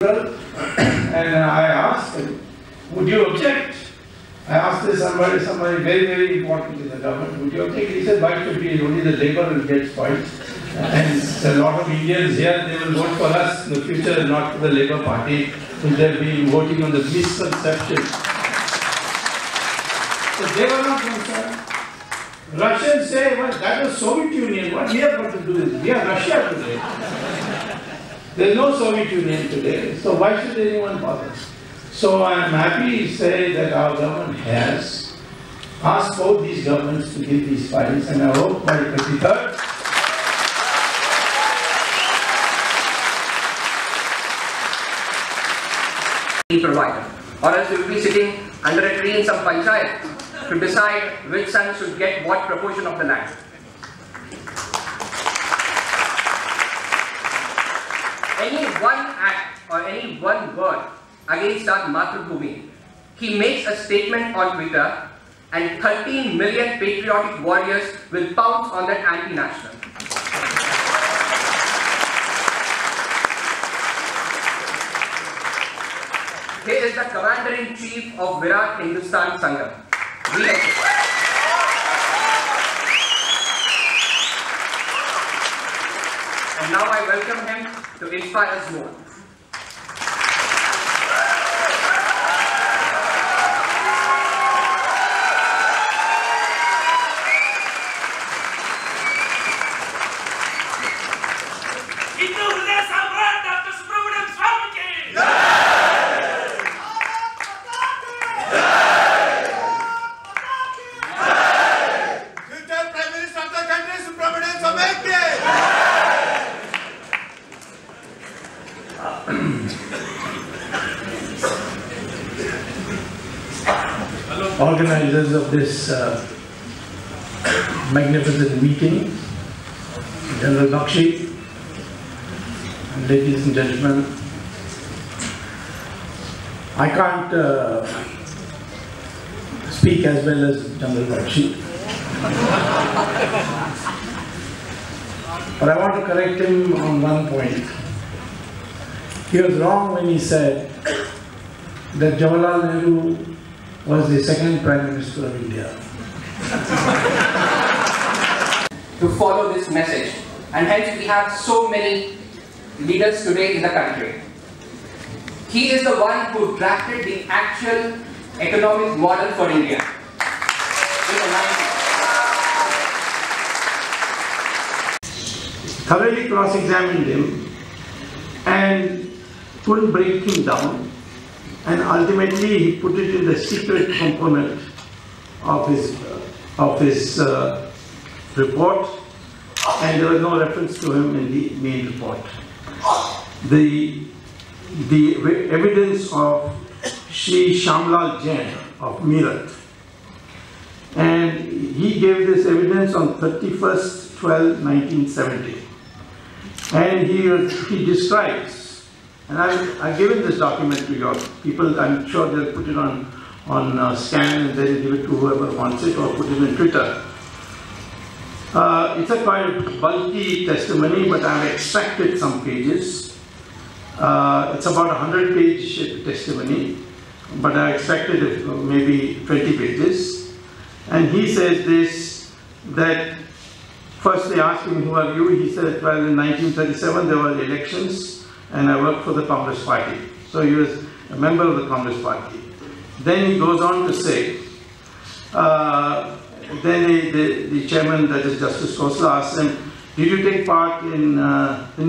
And I asked him, would you object? I asked this somebody very, very important in the government, would you object? He said, why should we? Only the labor will get spoiled. And a lot of Indians here, they will vote for us in the future and not for the Labour Party. Will they be voting on the misconception? So they were not concerned. Russians say, well, that was Soviet Union. What we have got to do with it? We are Russia today. There is no Soviet Union today. So why should anyone bother? So I am happy to say that our government has asked both these governments to give these files, and I hope by the 23rd, provider, or else we will be sitting under a tree in some panchayat to decide which son should get what proportion of the land. Any one act or any one word against our Matrubhumi, he makes a statement on Twitter and 13 million patriotic warriors will pounce on that anti-national. He is the Commander-in-Chief of Virat Hindustan Sangam. And now I welcome him to inspire us more. Organizers of this magnificent meeting, General Bakshi, ladies and gentlemen, I can't speak as well as General Bakshi, but I want to correct him on one point. He was wrong when he said that Jawaharlal Nehru was the second Prime Minister of India. To follow this message, and hence we have so many leaders today in the country. He is the one who drafted the actual economic model for India in the 90s. Thoroughly cross-examined him and couldn't break him down. And ultimately, he put it in the secret component of his report, and there was no reference to him in the main report. The evidence of Shri Shamlal Jain of Meerut, and he gave this evidence on 31st/12/1970, and he describes. And I've given this document to your people. I'm sure they'll put it on scan and then give it to whoever wants it, or put it in Twitter. It's a quite bulky testimony, but I've extracted some pages. It's about a 100-page testimony, but I extracted maybe 20 pages. And he says this, that first they asked him, who are you? He said, well, in 1937 there were elections, and I worked for the Congress Party. So he was a member of the Congress Party. Then he goes on to say, then the chairman, that is Justice Khosla, asked him, did you take part in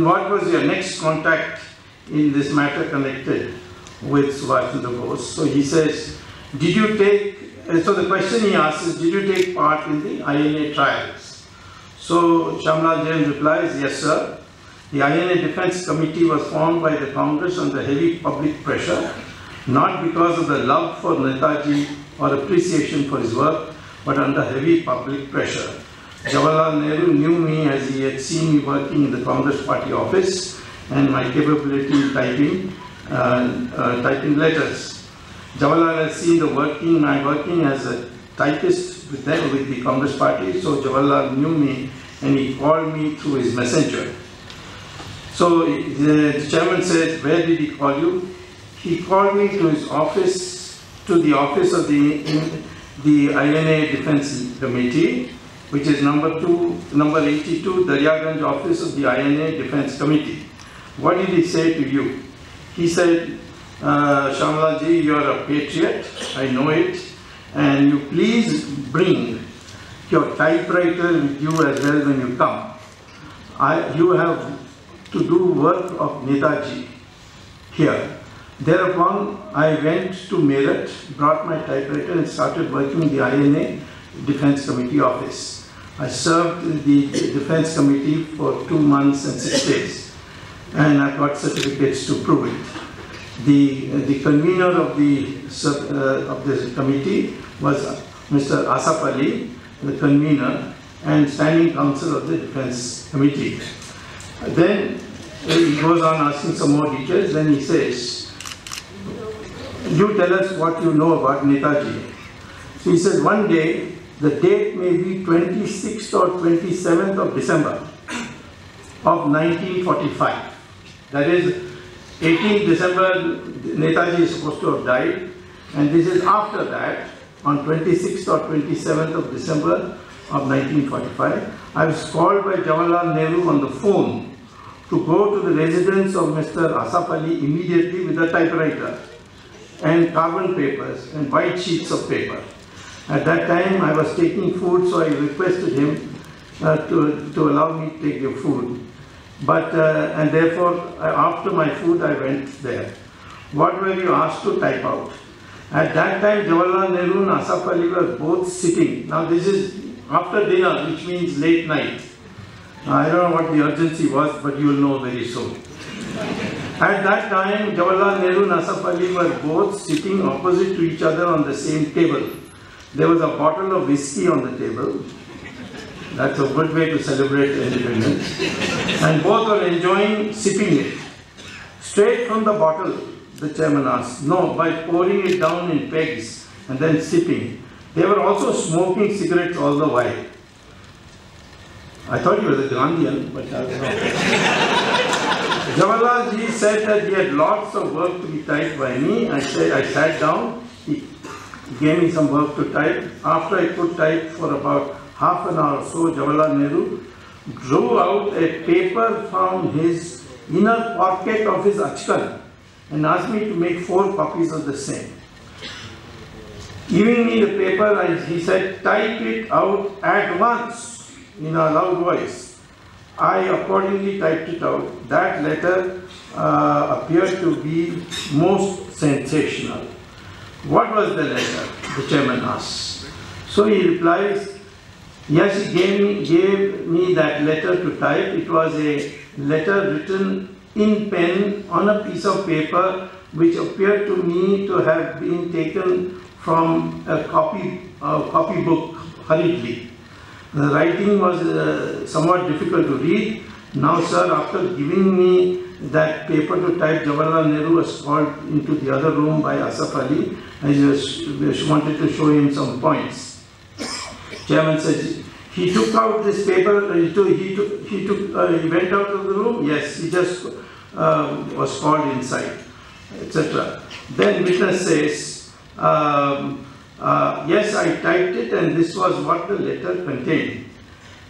what was your next contact in this matter connected with Subhash Chandra Bose? So he says, did you take, so the question he asks is, did you take part in the INA trials? So Shamlal Jain replies, yes sir. The INA Defence Committee was formed by the Congress under heavy public pressure, not because of the love for Netaji or appreciation for his work, but under heavy public pressure. Jawaharlal Nehru knew me as he had seen me working in the Congress Party office and my capability in typing letters. Jawaharlal has seen my working as a typist with the Congress Party, so Jawaharlal knew me and he called me through his messenger. So the chairman said, where did he call you? He called me to his office, to the office of the INA Defence Committee, which is number 82, Daryaganj office of the INA Defence Committee. What did he say to you? He said, Shamlaji, you are a patriot, I know it, and you please bring your typewriter with you as well when you come. You have to do work of Netaji here. Thereupon, I went to Meerut, brought my typewriter and started working in the INA Defence Committee office. I served in the Defence Committee for 2 months and 6 days, and I got certificates to prove it. The convener of this committee was Mr. Asaf Ali, the convener and standing counsel of the Defence Committee. Then he goes on asking some more details. Then he says, you tell us what you know about Netaji. So he says, one day, the date may be 26th or 27th of December of 1945. That is, 18th December, Netaji is supposed to have died, and this is after that, on 26th or 27th of December of 1945, I was called by Jawaharlal Nehru on the phone to go to the residence of Mr. Asaf Ali immediately with a typewriter and carbon papers and white sheets of paper. At that time, I was taking food, so I requested him to allow me to take the food. But, and therefore, after my food, I went there. What were you asked to type out? At that time, Jawaharlal Nehru and Asaf Ali were both sitting. Now this is after dinner, which means late night. I don't know what the urgency was, but you will know very soon. At that time, Jawaharlal Nehru and Asaf Ali were both sitting opposite to each other on the same table. There was a bottle of whiskey on the table. That's a good way to celebrate independence. And both were enjoying sipping it. Straight from the bottle, the chairman asked. No, by pouring it down in pegs and then sipping. They were also smoking cigarettes all the while. I thought he was a Gandhian, but I was not. Jawaharlal ji said that he had lots of work to be typed by me. I sat down. He gave me some work to type. After I could type for about half an hour or so, Jawaharlal Nehru drew out a paper from his inner pocket of his achkan and asked me to make 4 copies of the same. Giving me the paper, he said, type it out at once in a loud voice. I accordingly typed it out. That letter appeared to be most sensational. What was the letter? The chairman asked. So he replies, yes, he gave me that letter to type. It was a letter written in pen on a piece of paper which appeared to me to have been taken from a copy book hurriedly. The writing was somewhat difficult to read. Now, sir, after giving me that paper to type, Jawaharlal Nehru was called into the other room by Asaf Ali, and he wanted to show him some points. Chairman said, he took out this paper, he went out of the room? Yes, he just was called inside, etc. Then witness says, yes, I typed it and this was what the letter contained.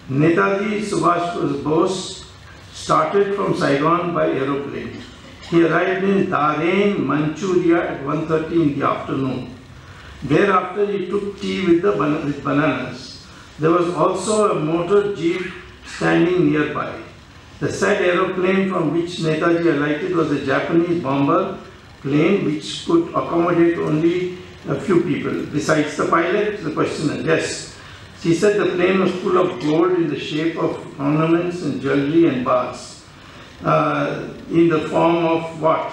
Netaji Subhash Bose started from Saigon by aeroplane. He arrived in Dharain, Manchuria at 1:30 in the afternoon. Thereafter, he took tea with bananas. There was also a motor jeep standing nearby. The said aeroplane from which Netaji alighted was a Japanese bomber plane which could accommodate only a few people. Besides the pilot, the questioner, yes. He said the plane was full of gold in the shape of ornaments and jewelry and bars. In the form of what?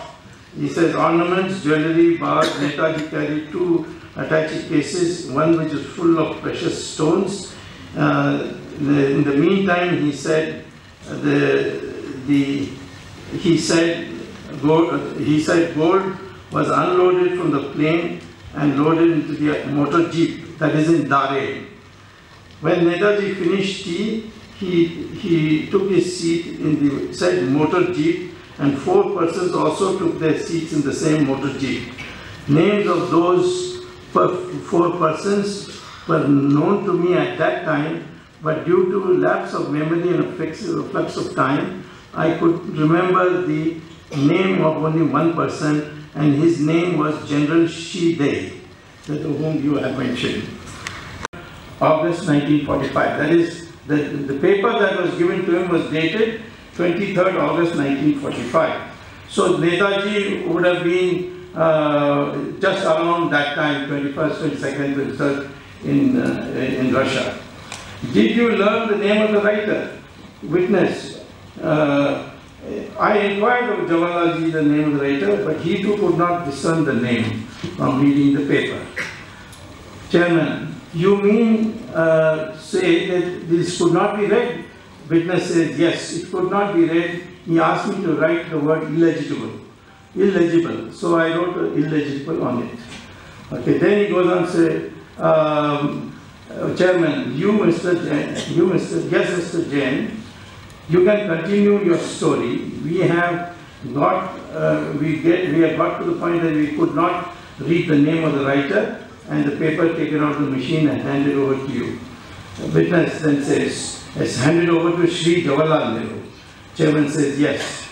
He says ornaments, jewelry, bars. Netaji carried 2 attaché cases, one which is full of precious stones. In the meantime, he said gold was unloaded from the plane and loaded into the motor jeep that is in Dharain. When Netaji finished tea, he took his seat in the said motor jeep, and 4 persons also took their seats in the same motor jeep. Names of those 4 persons were known to me at that time, but due to lapse of memory and a flux of time, I could remember the name of only one person, and his name was General Shide, whom you have mentioned. August 1945. That is, the paper that was given to him was dated 23rd August 1945. So Netaji would have been just around that time, 21st, 22nd, 23rd in Russia. Did you learn the name of the writer? Witness. I inquired of Jawaharlal the name of the writer, but he too could not discern the name from reading the paper. Chairman, you mean say that this could not be read? Witness says, yes, it could not be read. He asked me to write the word illegible. Illegible. So I wrote illegible on it. Okay, then he goes on to say, Chairman, you Mr. Jain, you can continue your story. We have got to the point that we could not read the name of the writer, and the paper taken out of the machine and handed over to you. The witness then says, it's handed over to Shri Jawaharlal Nehru. Chairman says, yes.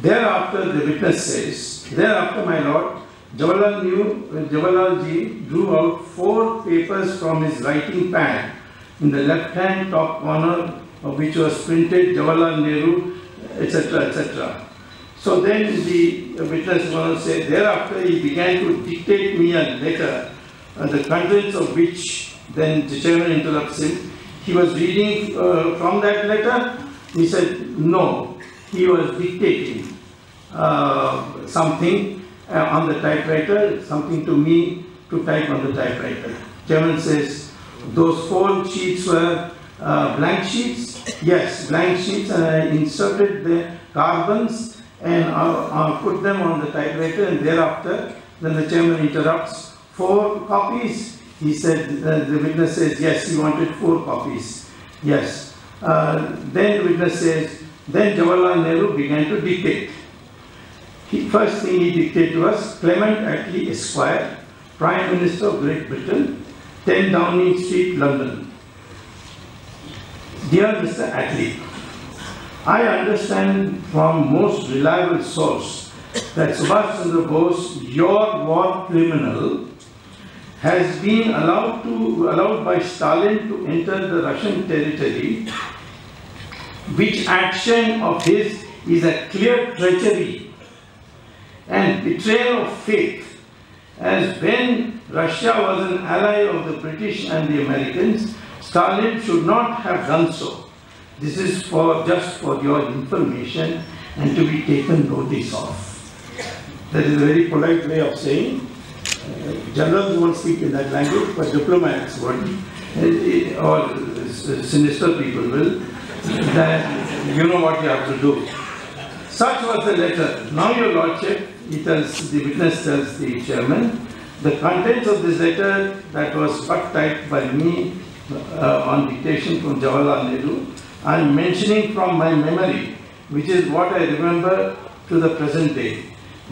Thereafter, the witness says, thereafter, my lord, Jawaharlal ji drew out 4 papers from his writing pad, in the left-hand top corner of which was printed Jawaharlal Nehru, etc., etc. So then the witness will say, thereafter he began to dictate me a letter, the contents of which, then the chairman interrupts him. He was reading from that letter. He said, no, he was dictating something on the typewriter, something to me to type on the typewriter. Chairman says, those 4 sheets were blank sheets? Yes, blank sheets, and I inserted the carbons and put them on the typewriter, and thereafter, then the chairman interrupts, 4 copies? He said, the witness says, yes, he wanted 4 copies. Yes. Then the witness says, then Jawaharlal Nehru began to dictate. First thing he dictated was Clement Attlee Esquire, Prime Minister of Great Britain, 10 Downing Street, London. Dear Mr. Attlee, I understand from most reliable source that Subhash Chandra Bose, your war criminal, has been allowed by Stalin to enter the Russian territory, which action of his is a clear treachery and betrayal of faith, as when Russia was an ally of the British and the Americans, Stalin should not have done so. This is just for your information and to be taken notice of. That is a very polite way of saying. Generals won't speak in that language, but diplomats would, or sinister people will, that you know what you have to do. Such was the letter. Now, your lordship, the witness tells the chairman, the contents of this letter that was but typed by me on dictation from Jawaharlal Nehru, I am mentioning from my memory, which is what I remember to the present day.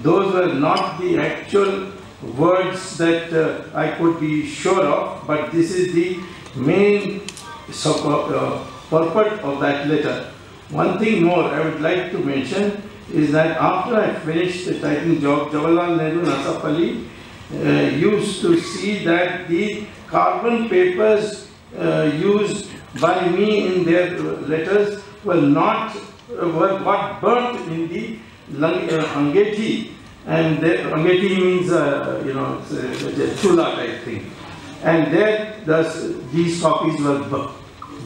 Those were not the actual words that I could be sure of, but this is the main purport of that letter. One thing more I would like to mention is that after I finished the typing job, Jawaharlal Nehru and Asaf Ali used to see that the carbon papers used by me in their letters were got burnt in the Angethi, and Angethi means it's a chula type thing, and there these copies were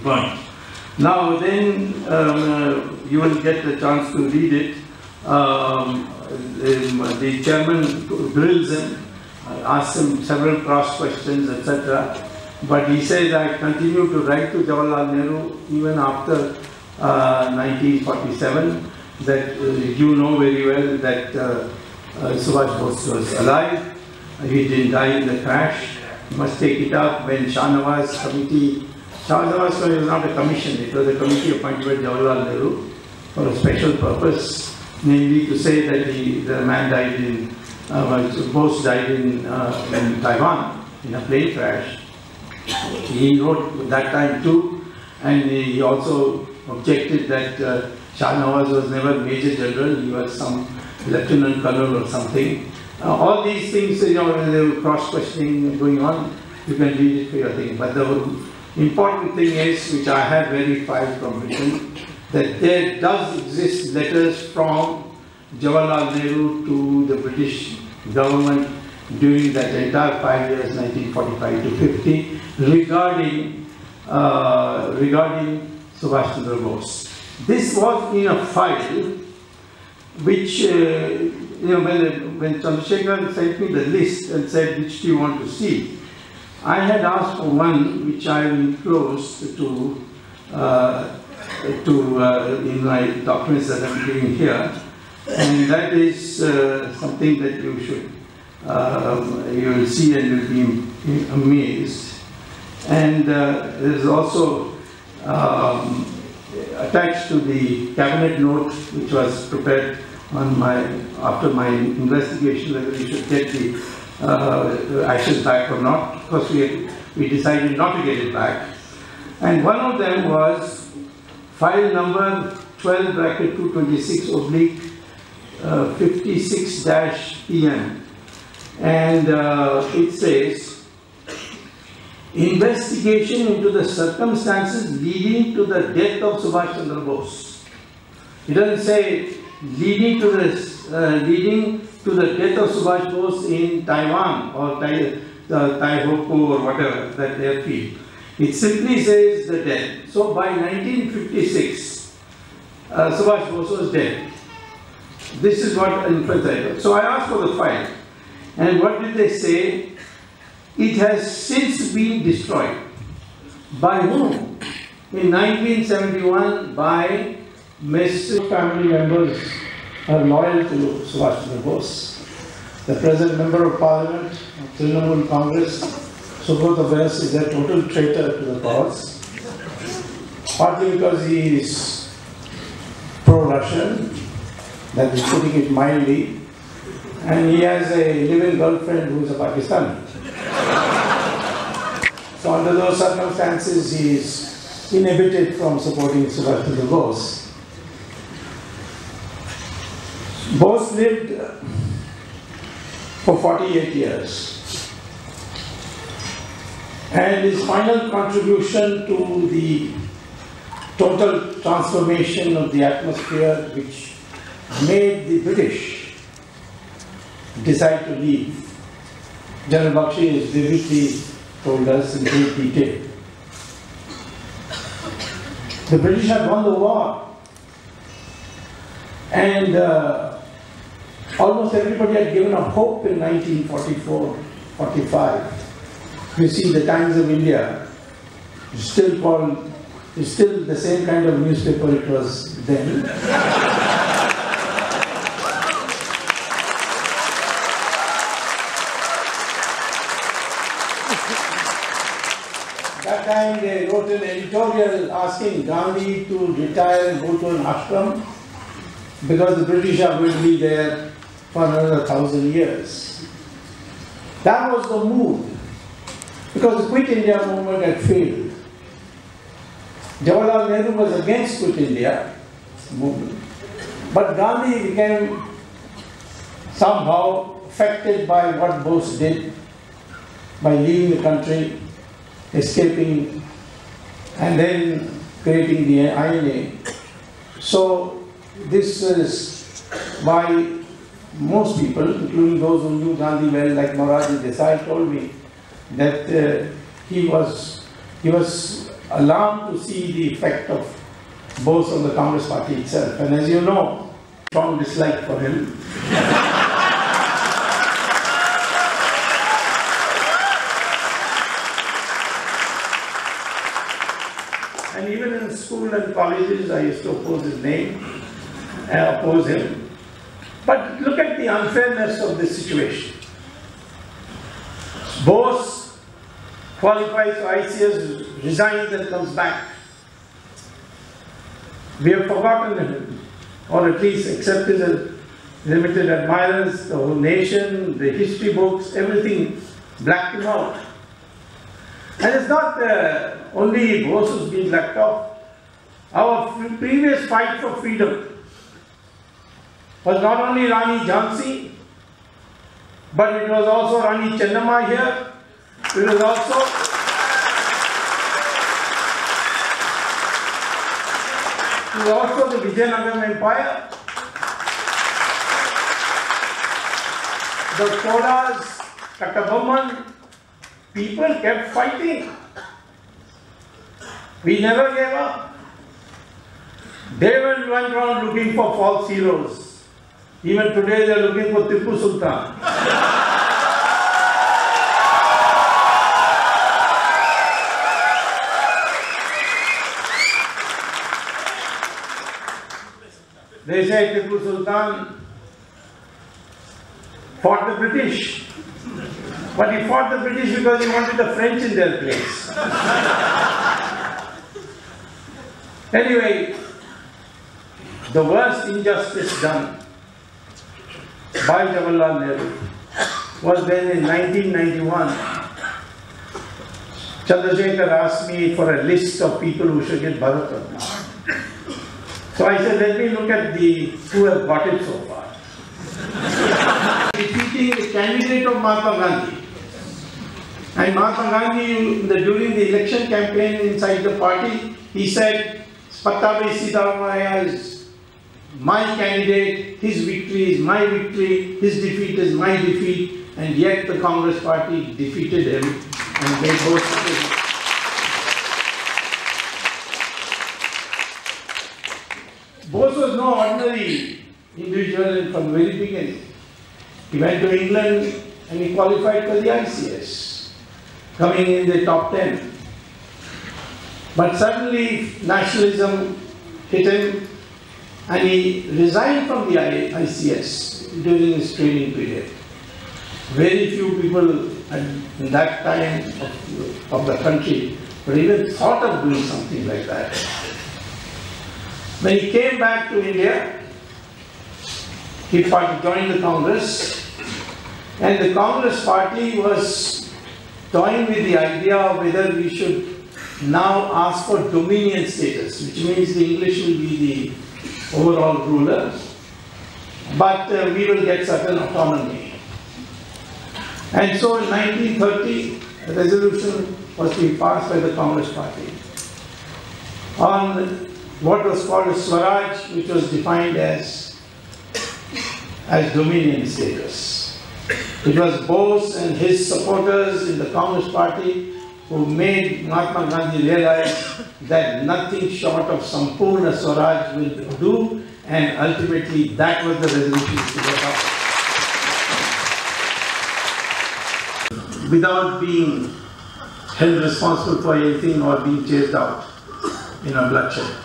burnt. Now then you will get the chance to read it. The chairman drills him, asks him several cross questions, etc. But he says, I continue to write to Jawaharlal Nehru even after 1947, that you know very well that Subhash Bose was alive. He didn't die in the crash. You must take it up when Shah Nawaz committee Shah Jahan was not a commission, it was a committee appointed by Jawaharlal Nehru for a special purpose, namely to say that the man died in, Bose died in Taiwan in a plane crash. He wrote at that time too, and he also objected that Shah Nawaz was never Major General, he was some Lieutenant Colonel or something. All these things, there were cross-questioning going on, you can read it for your thing. But the important thing is, which I have verified from Britain, that there does exist letters from Jawaharlal Nehru to the British government during that entire 5 years, 1945 to 50, regarding Subhash Chandra Bose. This was in a file which, when Chandrasekhar sent me the list and said, which do you want to see? I had asked for one which I enclosed in my documents that I'm giving here, and that is something that you should, you will see and you'll be amazed. And there is also attached to the cabinet note which was prepared on after my investigation whether we should get the ashes back or not. Of course, we decided not to get it back. And one of them was file number 12-226/56-PM. And it says, investigation into the circumstances leading to the death of Subhash Chandra Bose. It doesn't say leading to the death of Subhash Bose in Taiwan or Taihoku or whatever that airfield. It simply says the death. So by 1956, Subhash Bose was dead. This is what inference I got. So I asked for the file, and what did they say? It has since been destroyed. By whom? In 1971, by family members are loyal to Subhash Chandra Bose. The present Member of Parliament of Trinamool Congress, Subodh Vyas, is a total traitor to the cause, partly because he is pro-Russian, that is putting it mildly, and he has a living girlfriend who is a Pakistani. So under those circumstances, he is inhibited from supporting Subhash Chandra Bose. Bose lived for 48 years, and his final contribution to the total transformation of the atmosphere which made the British decide to leave, General Bakshi has vividly told us in great detail. The British had won the war, and almost everybody had given up hope in 1944-45. You see, the Times of India is still the same kind of newspaper it was then. That time they wrote an editorial asking Gandhi to retire and go to an ashram because the British are going to be there for another 1,000 years. That was the mood, because the Quit India movement had failed. Jawaharlal Nehru was against Quit India movement, but Gandhi became somehow affected by what Bose did by leaving the country, escaping, and then creating the INA. So this is why most people, including those who knew Gandhi well, like Moraji Desai, told me that he was alarmed to see the effect of Bose on the Congress Party itself. And as you know, strong dislike for him. And even in school and colleges, I used to oppose his name, oppose him. But look at the unfairness of this situation. Bose qualifies for ICS, resigns and comes back. We have forgotten him, or at least except his limited admirers, the whole nation, the history books, everything blacked him out. And it's not only Bose who's been blacked off. Our previous fight for freedom was not only Rani Jhansi, but it was also Rani Chennamma here. It was also the Vijayanagaram Empire, the Cholas, Kattabomman. People kept fighting. We never gave up. They went around looking for false heroes. Even today they are looking for Tipu Sultan. They say Tipu Sultan fought the British. But he fought the British because he wanted the French in their place. Anyway, the worst injustice done by Jawaharlal Nehru was when in 1991, Chandrasekhar asked me for a list of people who should get Bharat Ratna. So I said, let me look at who have got it so far. Defeating the candidate of Mahatma Gandhi. And Mahatma Gandhi, during the election campaign inside the party, he said, Pattabhi Sitaramaya is my candidate, his victory is my victory, his defeat is my defeat, and yet the Congress party defeated him, and they both stood. Bose was no ordinary individual from the very beginning. He went to England and he qualified for the ICS, coming in the top 10. But suddenly nationalism hit him and he resigned from the ICS during his training period. Very few people in that time of the country would even thought of doing something like that. When he came back to India, he joined the Congress, and the Congress party was toying with the idea of whether we should now ask for dominion status, which means the English will be the overall ruler, but we will get certain autonomy. And so in 1930, a resolution was to be passed by the Congress party on what was called as Swaraj, which was defined as dominion status. It was Bose and his supporters in the Congress party who made Mahatma Gandhi realize that nothing short of Sampurna Swaraj will do, and ultimately that was the resolution to get up. Without being held responsible for anything or being chased out in a bloodshed.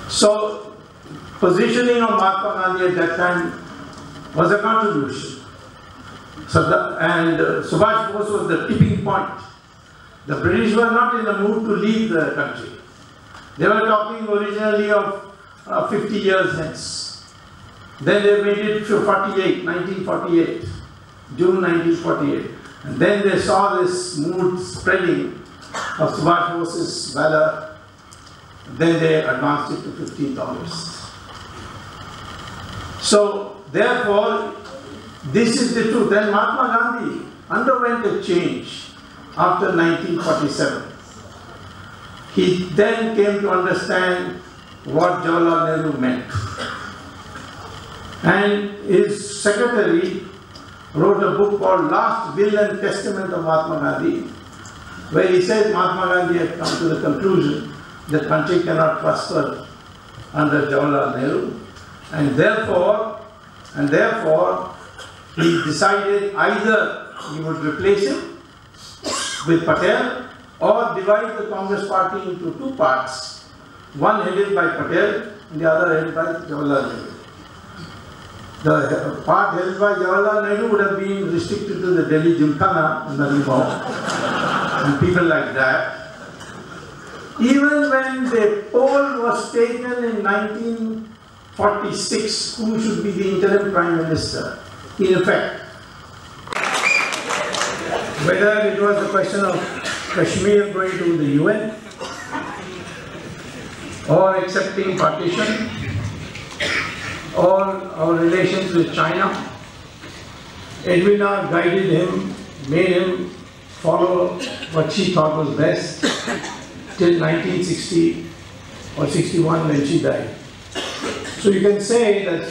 So, positioning of Mahatma Gandhi at that time was a contribution. Subhash Bose was the tipping point. The British were not in the mood to leave the country. They were talking originally of 50 years hence. Then they made it to 1948, June 1948. And then they saw this mood spreading of Subhash Bose's valor. Then they advanced it to 15th August. So, therefore, this is the truth. Then Mahatma Gandhi underwent a change after 1947. He then came to understand what Jawaharlal Nehru meant. And his secretary wrote a book called Last Will and Testament of Mahatma Gandhi, where he said Mahatma Gandhi had come to the conclusion that the country cannot prosper under Jawaharlal Nehru, and therefore he decided either he would replace him with Patel or divide the Congress party into two parts, one headed by Patel and the other headed by Jawaharlal Nehru. The part held by Jawaharlal Nehru would have been restricted to the Delhi Gymkhana and nothing more. and people like that. Even when the poll was taken in 1946, who should be the interim Prime Minister, in effect, whether it was a question of Kashmir going to the UN or accepting partition or our relations with China, Edwina guided him, made him follow what she thought was best till 1960 or 61 when she died. So you can say that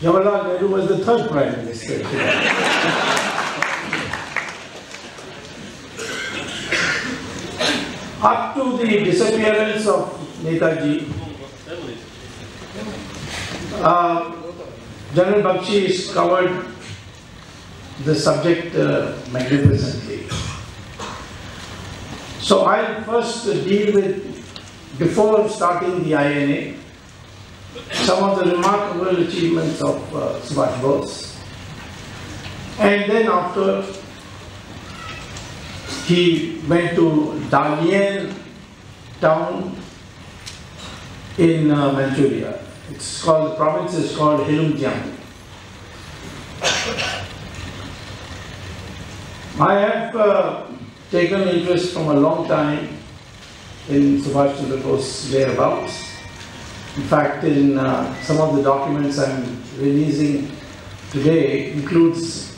Jawaharlal Nehru was the third Prime Minister. Up to the disappearance of Netaji, General Bakshi covered the subject magnificently. So I'll first deal with, before starting the INA, some of the remarkable achievements of Subhash Bose. And then after, he went to Dalian town in Manchuria. It's called, the province is called Heilongjiang. I have taken interest from a long time in Subhash Chandra Bose's whereabouts. In fact, in some of the documents I'm releasing today includes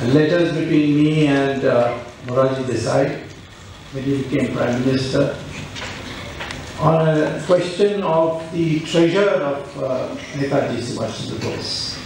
letters between me and Morarji Desai when he became Prime Minister on a question of the treasure of Netaji Subhash Chandra Bose.